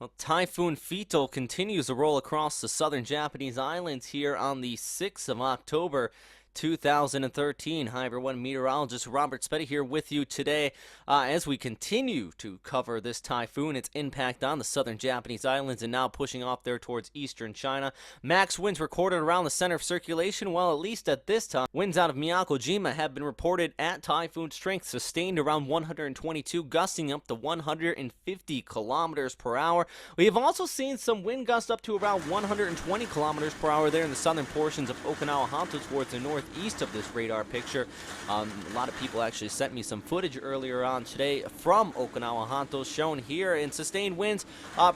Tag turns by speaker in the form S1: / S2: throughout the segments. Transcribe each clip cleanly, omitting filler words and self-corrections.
S1: Well, Typhoon Fitow continues to roll across the southern Japanese islands here on the 6th of October, 2013. Hi, everyone. Meteorologist Robert Spetty here with you today as we continue to cover this typhoon, its impact on the southern Japanese islands, and now pushing off there towards eastern China. Max winds recorded around the center of circulation, while at least at this time, winds out of Miyako-Jima have been reported at typhoon strength, sustained around 122, gusting up to 150 kilometers per hour. We have also seen some wind gusts up to around 120 kilometers per hour there in the southern portions of Okinawa Honto towards the northeast of this radar picture. A lot of people actually sent me some footage earlier on today from Okinawa Honto shown here, and sustained winds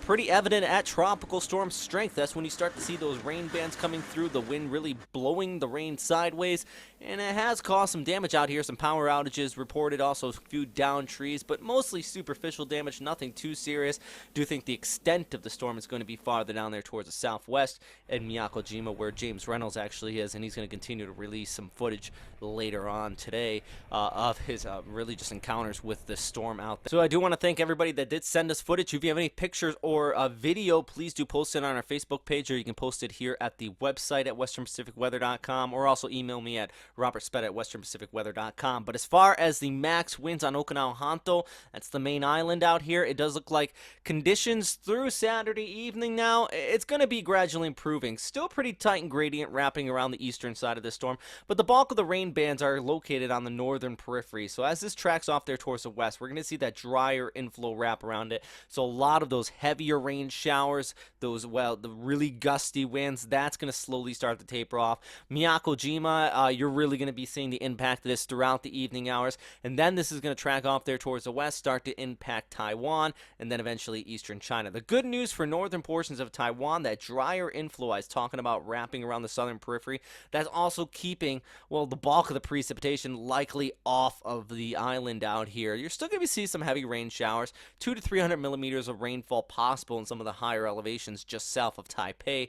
S1: pretty evident at tropical storm strength. That's when you start to see those rain bands coming through, the wind really blowing the rain sideways, and it has caused some damage out here. Some power outages reported, also a few downed trees, but mostly superficial damage, nothing too serious. Do think the extent of the storm is going to be farther down there towards the southwest in Miyako-Jima, where James Reynolds actually is, and he's going to continue to release some footage later on today of his really just encounters with the storm out there. So I do want to thank everybody that did send us footage. If you have any pictures or video, please do post it on our Facebook page, or you can post it here at the website at westernpacificweather.com, or also email me at robertspett@westernpacificweather.com. But as far as the max winds on Okinawa Honto, that's the main island out here, it does look like conditions through Saturday evening now, it's going to be gradually improving. Still pretty tight and gradient wrapping around the eastern side of the storm, but the bulk of the rain bands are located on the northern periphery. So as this tracks off there towards the west, we're going to see that drier inflow wrap around it. So a lot of those heavier rain showers, those, well, the really gusty winds, that's going to slowly start to taper off. Miyako-Jima, you're really going to be seeing the impact of this throughout the evening hours, and then this is going to track off there towards the west, start to impact Taiwan, and then eventually eastern China. The good news for northern portions of Taiwan, that drier inflow I was talking about wrapping around the southern periphery, that's also keeping, well, the bulk of the precipitation likely off of the island out here. You're still going to see some heavy rain showers, 200 to 300 millimeters of rainfall possible in some of the higher elevations just south of Taipei,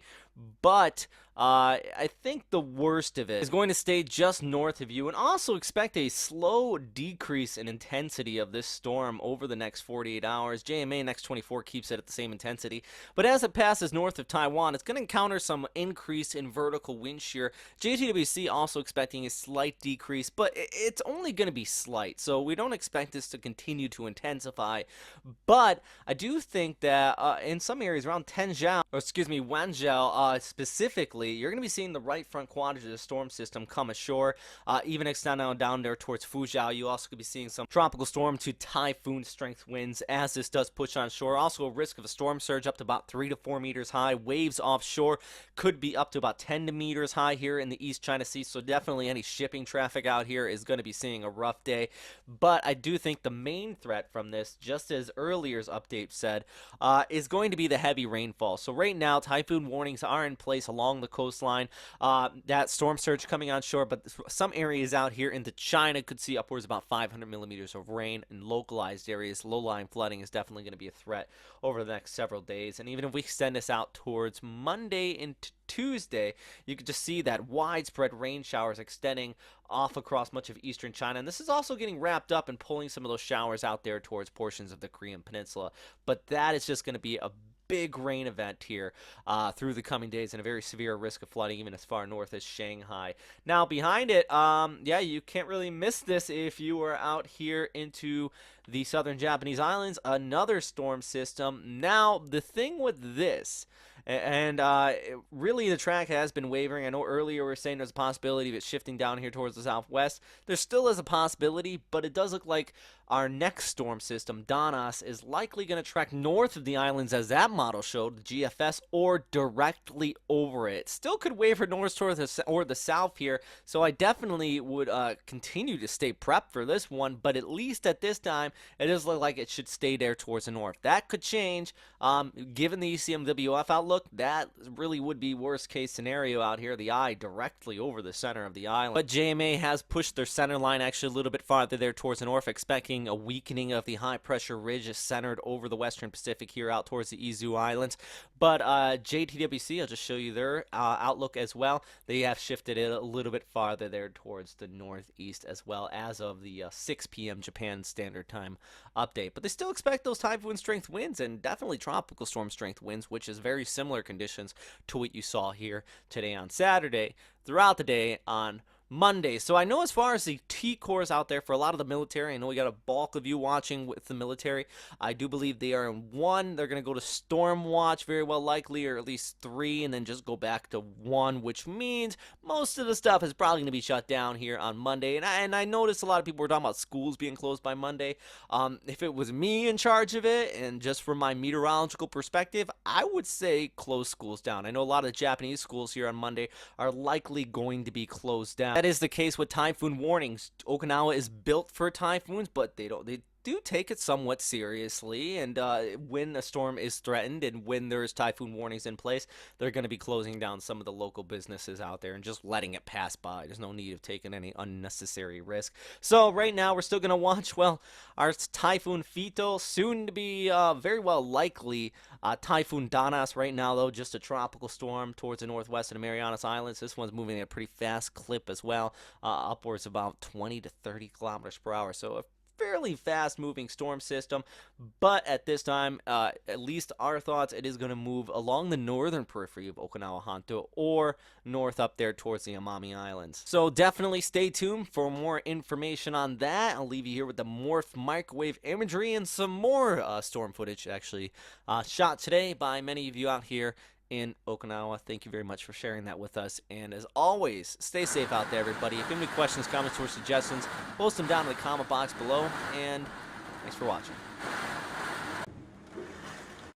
S1: but I think the worst of it is going to stay just north of you, and also expect a slow decrease in intensity of this storm over the next 48 hours. JMA next 24 keeps it at the same intensity, but as it passes north of Taiwan, it's going to encounter some increase in vertical wind shear. JTWC also expecting a slight decrease, but it's only going to be slight, so we don't expect this to continue to intensify. But I do think that in some areas around Wanzhou, specifically, you're going to be seeing the right front quadrant of the storm system come ashore, even extend down there towards Fuzhou. You also could be seeing some tropical storm to typhoon strength winds as this does push on shore. Also a risk of a storm surge up to about 3 to 4 meters high. Waves offshore could be up to about 10 meters high here in the East China Sea, so definitely any shipping traffic out here is going to be seeing a rough day. But I do think the main threat from this, just as earlier's update said, is going to be the heavy rainfall. So right now, typhoon warnings are in place along the coastline. That storm surge coming on shore, but some areas out here into China could see upwards about 500 millimeters of rain in localized areas. Low-lying flooding is definitely going to be a threat over the next several days. And even if we extend this out towards Monday into Tuesday, you could just see that widespread rain showers extending off across much of eastern China, and this is also getting wrapped up and pulling some of those showers out there towards portions of the Korean Peninsula. But that is just going to be a big rain event here through the coming days, and a very severe risk of flooding even as far north as Shanghai. Now behind it, yeah, you can't really miss this if you are out here into the southern Japanese islands. Another storm system. Now the thing with this, and really the track has been wavering. I know earlier we were saying there's a possibility of it shifting down here towards the southwest. There still is a possibility, but it does look like our next storm system, Danas, is likely going to track north of the islands as that model showed, the GFS, or directly over it. Still could waver north toward the south here, so I definitely would continue to stay prepped for this one, but at least at this time, it does look like it should stay there towards the north. That could change, given the ECMWF outlook. look, that really would be worst case scenario out here. The eye directly over the center of the island. But JMA has pushed their center line actually a little bit farther there towards the north, expecting a weakening of the high pressure ridge centered over the western Pacific here out towards the Izu Islands. But JTWC, I'll just show you their outlook as well. They have shifted it a little bit farther there towards the northeast as well as of the 6 p.m. Japan Standard Time update. But they still expect those typhoon strength winds and definitely tropical storm strength winds, which is very similar conditions to what you saw here today on Saturday throughout the day on Monday. So I know as far as the T-cores out there for a lot of the military, I know we got a bulk of you watching with the military. I do believe they are in 1. They're going to go to Storm Watch very well likely, or at least 3, and then just go back to 1, which means most of the stuff is probably going to be shut down here on Monday. And I noticed a lot of people were talking about schools being closed by Monday. If it was me in charge of it, and just from my meteorological perspective, I would say close schools down. I know a lot of Japanese schools here on Monday are likely going to be closed down. That is the case with typhoon warnings. Okinawa is built for typhoons, but they do take it somewhat seriously, and when a storm is threatened and when there's typhoon warnings in place, they're going to be closing down some of the local businesses out there and just letting it pass by. There's no need of taking any unnecessary risk. So right now we're still going to watch, well, our Typhoon Fitow, soon to be very well likely Typhoon Danas. Right now though, just a tropical storm towards the northwest of the Marianas Islands. This one's moving at a pretty fast clip as well, upwards about 20 to 30 kilometers per hour. So fairly fast moving storm system, but at this time, at least our thoughts, it is going to move along the northern periphery of Okinawa Honto or north up there towards the Amami Islands. So definitely stay tuned for more information on that. I'll leave you here with the Morph microwave imagery and some more storm footage actually shot today by many of you out here in Okinawa. Thank you very much for sharing that with us, and as always, stay safe out there, everybody. If you have any questions, comments, or suggestions, post them down in the comment box below, and thanks for watching.